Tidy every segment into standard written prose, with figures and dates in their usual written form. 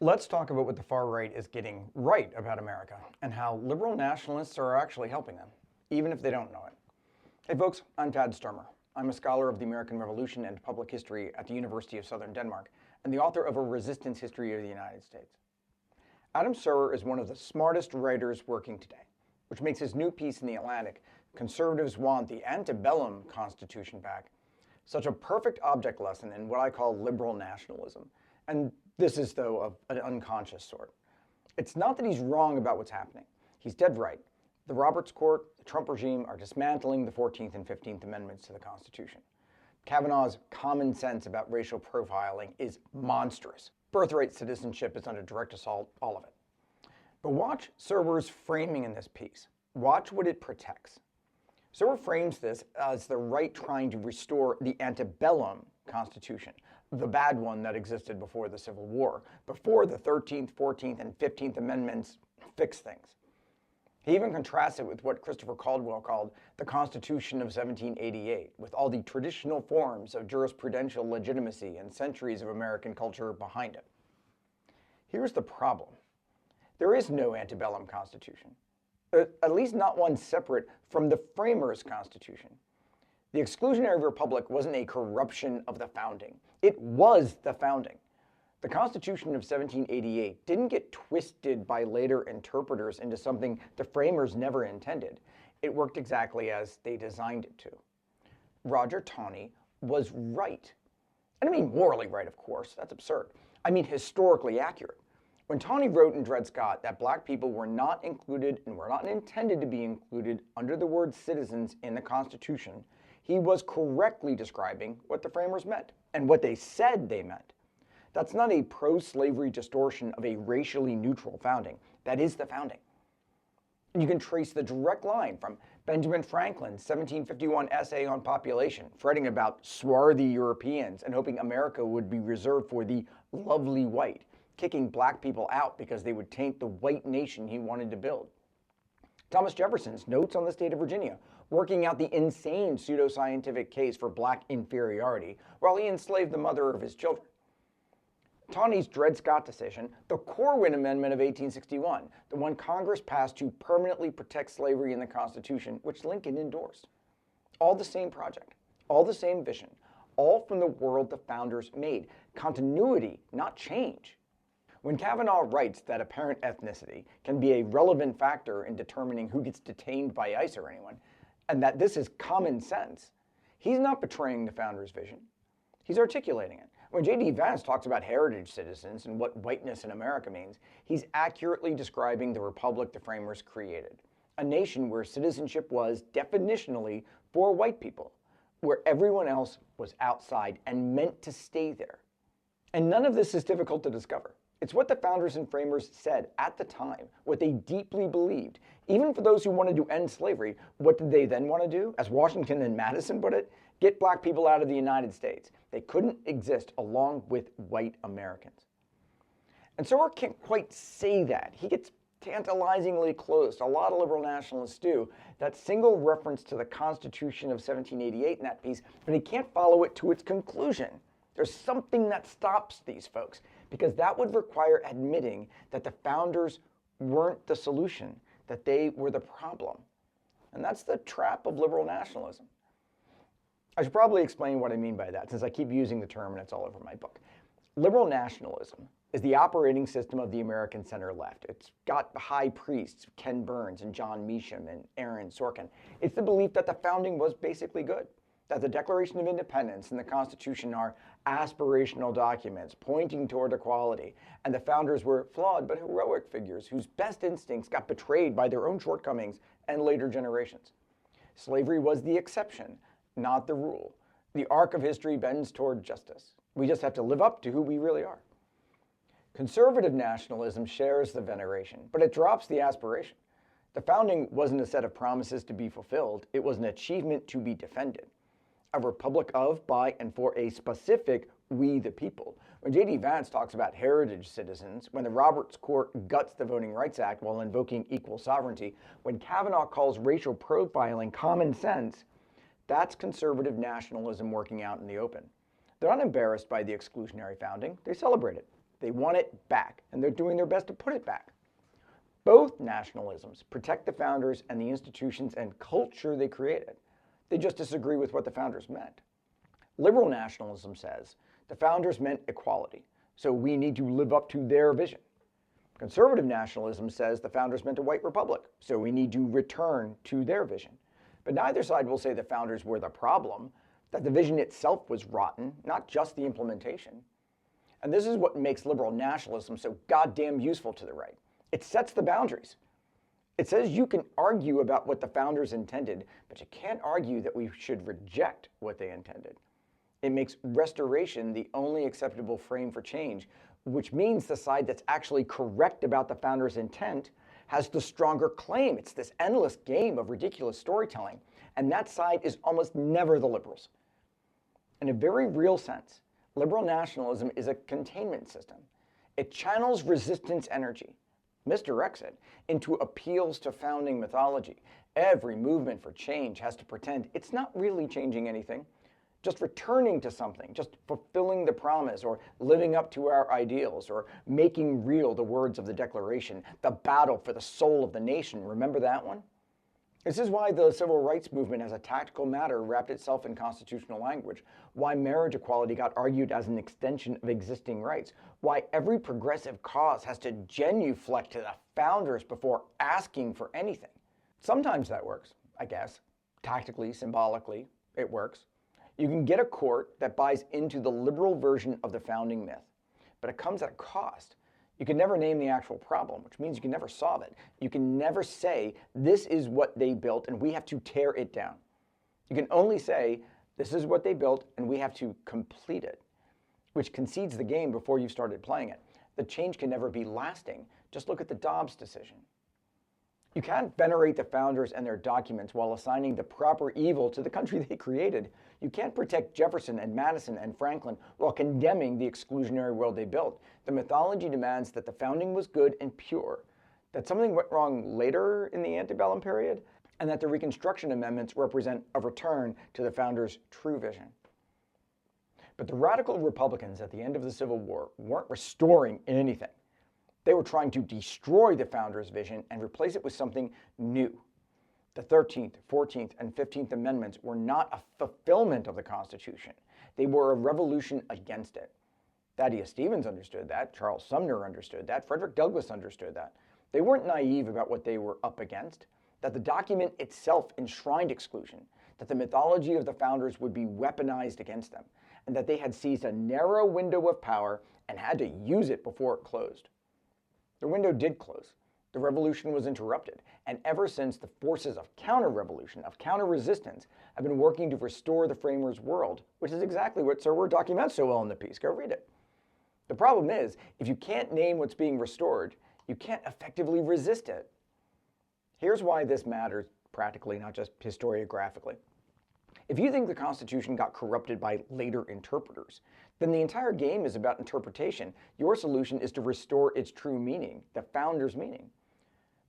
Let's talk about what the far right is getting right about America and how liberal nationalists are actually helping them, even if they don't know it. Hey folks, I'm Tad Sturmer. I'm a scholar of the American Revolution and public history at the University of Southern Denmark and the author of A Resistance History of the United States. Adam Serwer is one of the smartest writers working today, which makes his new piece in The Atlantic, Conservatives Want the Antebellum Constitution Back, such a perfect object lesson in what I call liberal nationalism. And this is, though, of an unconscious sort. It's not that he's wrong about what's happening. He's dead right. The Roberts Court, the Trump regime are dismantling the 14th and 15th Amendments to the Constitution. Kavanaugh's common sense about racial profiling is monstrous. Birthright citizenship is under direct assault, all of it. But watch Serwer's framing in this piece. Watch what it protects. Serwer frames this as the right trying to restore the antebellum Constitution, the bad one that existed before the Civil War, before the 13th, 14th, and 15th Amendments fixed things. He even contrasts it with what Christopher Caldwell called the Constitution of 1788, with all the traditional forms of jurisprudential legitimacy and centuries of American culture behind it. Here's the problem. There is no antebellum Constitution, at least not one separate from the framers' Constitution. The exclusionary republic wasn't a corruption of the founding. It was the founding. The Constitution of 1788 didn't get twisted by later interpreters into something the framers never intended. It worked exactly as they designed it to. Roger Taney was right. I don't mean morally right, of course. That's absurd. I mean historically accurate. When Taney wrote in Dred Scott that black people were not included and were not intended to be included under the word citizens in the Constitution, he was correctly describing what the framers meant and what they said they meant. That's not a pro-slavery distortion of a racially neutral founding. That is the founding. And you can trace the direct line from Benjamin Franklin's 1751 essay on population, fretting about swarthy Europeans and hoping America would be reserved for the lovely white, kicking black people out because they would taint the white nation he wanted to build. Thomas Jefferson's notes on the state of Virginia, working out the insane pseudoscientific case for black inferiority while he enslaved the mother of his children. Taney's Dred Scott decision, the Corwin Amendment of 1861, the one Congress passed to permanently protect slavery in the Constitution, which Lincoln endorsed. All the same project, all the same vision, all from the world the founders made. Continuity, not change. When Kavanaugh writes that apparent ethnicity can be a relevant factor in determining who gets detained by ICE or anyone, and that this is common sense, he's not betraying the founders' vision. He's articulating it. When J.D. Vance talks about heritage citizens and what whiteness in America means, he's accurately describing the republic the framers created, a nation where citizenship was definitionally for white people, where everyone else was outside and meant to stay there. And none of this is difficult to discover. It's what the founders and framers said at the time, what they deeply believed. Even for those who wanted to end slavery, what did they then want to do? As Washington and Madison put it, get black people out of the United States. They couldn't exist along with white Americans. And Serwer can't quite say that. He gets tantalizingly close, a lot of liberal nationalists do, that single reference to the Constitution of 1788 in that piece, but he can't follow it to its conclusion. There's something that stops these folks, because that would require admitting that the founders weren't the solution, that they were the problem. And that's the trap of liberal nationalism. I should probably explain what I mean by that, since I keep using the term and it's all over my book. Liberal nationalism is the operating system of the American center left. It's got high priests, Ken Burns and John Meacham and Aaron Sorkin. It's the belief that the founding was basically good, that the Declaration of Independence and the Constitution are aspirational documents pointing toward equality, and the founders were flawed but heroic figures whose best instincts got betrayed by their own shortcomings and later generations. Slavery was the exception, not the rule. The arc of history bends toward justice. We just have to live up to who we really are. Conservative nationalism shares the veneration, but it drops the aspiration. The founding wasn't a set of promises to be fulfilled, it was an achievement to be defended. A republic of, by, and for a specific we the people. When J.D. Vance talks about heritage citizens, when the Roberts Court guts the Voting Rights Act while invoking equal sovereignty, when Kavanaugh calls racial profiling common sense, that's conservative nationalism working out in the open. They're not embarrassed by the exclusionary founding, they celebrate it. They want it back, and they're doing their best to put it back. Both nationalisms protect the founders and the institutions and culture they created. They just disagree with what the founders meant. Liberal nationalism says the founders meant equality, so we need to live up to their vision. Conservative nationalism says the founders meant a white republic, so we need to return to their vision. But neither side will say the founders were the problem, that the vision itself was rotten, not just the implementation. And this is what makes liberal nationalism so goddamn useful to the right. It sets the boundaries. It says you can argue about what the founders intended, but you can't argue that we should reject what they intended. It makes restoration the only acceptable frame for change, which means the side that's actually correct about the founders' intent has the stronger claim. It's this endless game of ridiculous storytelling, and that side is almost never the liberals. In a very real sense, liberal nationalism is a containment system. It channels resistance energy, misdirects it, into appeals to founding mythology. Every movement for change has to pretend it's not really changing anything, just returning to something, just fulfilling the promise, or living up to our ideals, or making real the words of the Declaration, the battle for the soul of the nation. Remember that one? This is why the civil rights movement as a tactical matter wrapped itself in constitutional language, why marriage equality got argued as an extension of existing rights, why every progressive cause has to genuflect to the founders before asking for anything. Sometimes that works, I guess. Tactically, symbolically, it works. You can get a court that buys into the liberal version of the founding myth, but it comes at a cost. You can never name the actual problem, which means you can never solve it. You can never say, this is what they built and we have to tear it down. You can only say, this is what they built and we have to complete it, which concedes the game before you've started playing it. The change can never be lasting. Just look at the Dobbs decision. You can't venerate the founders and their documents while assigning the proper evil to the country they created. You can't protect Jefferson and Madison and Franklin while condemning the exclusionary world they built. The mythology demands that the founding was good and pure, that something went wrong later in the antebellum period, and that the Reconstruction Amendments represent a return to the founders' true vision. But the radical Republicans at the end of the Civil War weren't restoring anything. They were trying to destroy the founders' vision and replace it with something new. The 13th, 14th, and 15th Amendments were not a fulfillment of the Constitution. They were a revolution against it. Thaddeus Stevens understood that. Charles Sumner understood that. Frederick Douglass understood that. They weren't naive about what they were up against, that the document itself enshrined exclusion, that the mythology of the founders would be weaponized against them, and that they had seized a narrow window of power and had to use it before it closed. The window did close. The revolution was interrupted, and ever since, the forces of counter-revolution, of counter-resistance, have been working to restore the framers' world, which is exactly what Serwer documents so well in the piece. Go read it. The problem is, if you can't name what's being restored, you can't effectively resist it. Here's why this matters practically, not just historiographically. If you think the Constitution got corrupted by later interpreters, then the entire game is about interpretation. Your solution is to restore its true meaning, the founders' meaning.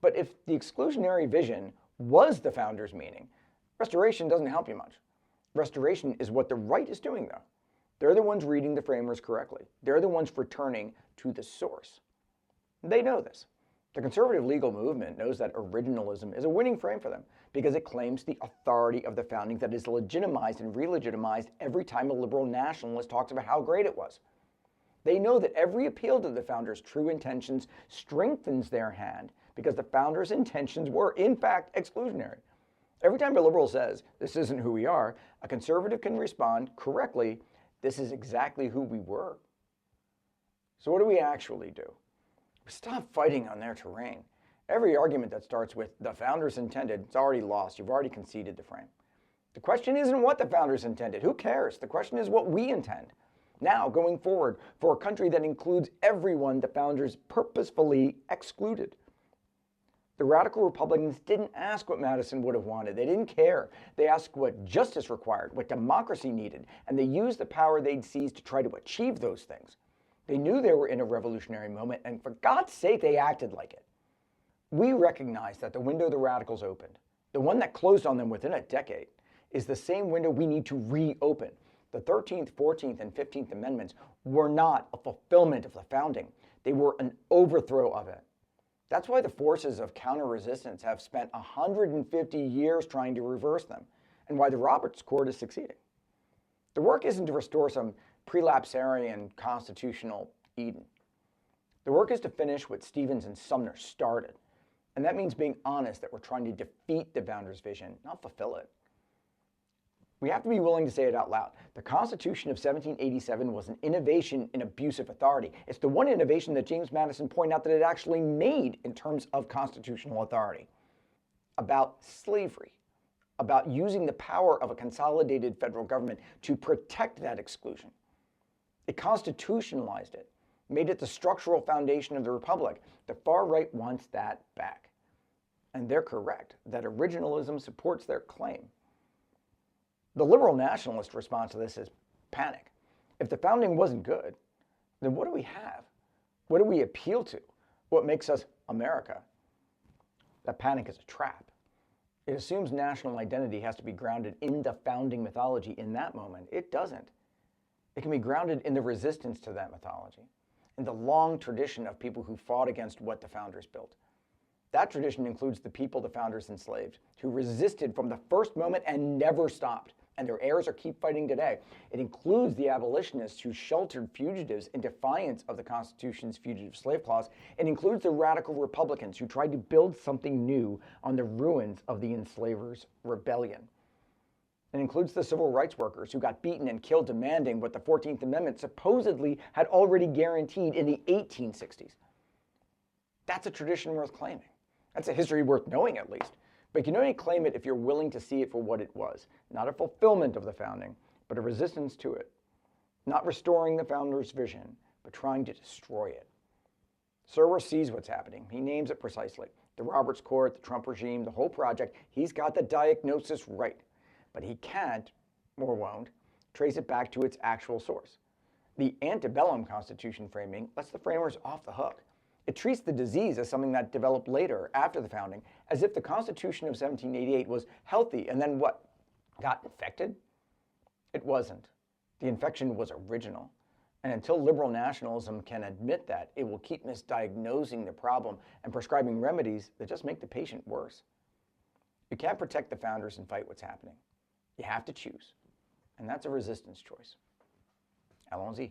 But if the exclusionary vision was the founders' meaning, restoration doesn't help you much. Restoration is what the right is doing, though. They're the ones reading the framers correctly. They're the ones returning to the source. They know this. The conservative legal movement knows that originalism is a winning frame for them because it claims the authority of the founding that is legitimized and re-legitimized every time a liberal nationalist talks about how great it was. They know that every appeal to the founders' true intentions strengthens their hand because the founders' intentions were, in fact, exclusionary. Every time a liberal says, this isn't who we are, a conservative can respond correctly, this is exactly who we were. So what do we actually do? Stop fighting on their terrain. Every argument that starts with the founders intended, it's already lost. You've already conceded the frame. The question isn't what the founders intended. Who cares? The question is what we intend. Now, going forward, for a country that includes everyone the founders purposefully excluded. The radical Republicans didn't ask what Madison would have wanted. They didn't care. They asked what justice required, what democracy needed, and they used the power they'd seized to try to achieve those things. They knew they were in a revolutionary moment, and for God's sake, they acted like it. We recognize that the window the radicals opened, the one that closed on them within a decade, is the same window we need to reopen. The 13th, 14th, and 15th Amendments were not a fulfillment of the founding. They were an overthrow of it. That's why the forces of counter-resistance have spent 150 years trying to reverse them, and why the Roberts Court is succeeding. The work isn't to restore some prelapsarian constitutional Eden. The work is to finish what Stevens and Sumner started, and that means being honest that we're trying to defeat the founders' vision, not fulfill it. We have to be willing to say it out loud. The Constitution of 1787 was an innovation in abuse of authority. It's the one innovation that James Madison pointed out that it actually made in terms of constitutional authority. About slavery, about using the power of a consolidated federal government to protect that exclusion. It constitutionalized it, made it the structural foundation of the republic. The far right wants that back. And they're correct that originalism supports their claim. The liberal nationalist response to this is panic. If the founding wasn't good, then what do we have? What do we appeal to? What makes us America? That panic is a trap. It assumes national identity has to be grounded in the founding mythology in that moment. It doesn't. It can be grounded in the resistance to that mythology, in the long tradition of people who fought against what the founders built. That tradition includes the people the founders enslaved, who resisted from the first moment and never stopped, and their heirs are keep fighting today. It includes the abolitionists who sheltered fugitives in defiance of the Constitution's Fugitive Slave Clause. It includes the radical Republicans who tried to build something new on the ruins of the enslavers' rebellion. It includes the civil rights workers who got beaten and killed demanding what the 14th Amendment supposedly had already guaranteed in the 1860s. That's a tradition worth claiming. That's a history worth knowing, at least. But you can only claim it if you're willing to see it for what it was. Not a fulfillment of the founding, but a resistance to it. Not restoring the founders' vision, but trying to destroy it. Serwer sees what's happening. He names it precisely. The Roberts Court, the Trump regime, the whole project. He's got the diagnosis right. But he can't, or won't, trace it back to its actual source. The Antebellum Constitution framing lets the framers off the hook. It treats the disease as something that developed later, after the founding, as if the Constitution of 1788 was healthy and then what? Got infected? It wasn't. The infection was original. And until liberal nationalism can admit that, it will keep misdiagnosing the problem and prescribing remedies that just make the patient worse. You can't protect the founders and fight what's happening. You have to choose. And that's a resistance choice. Allons-y.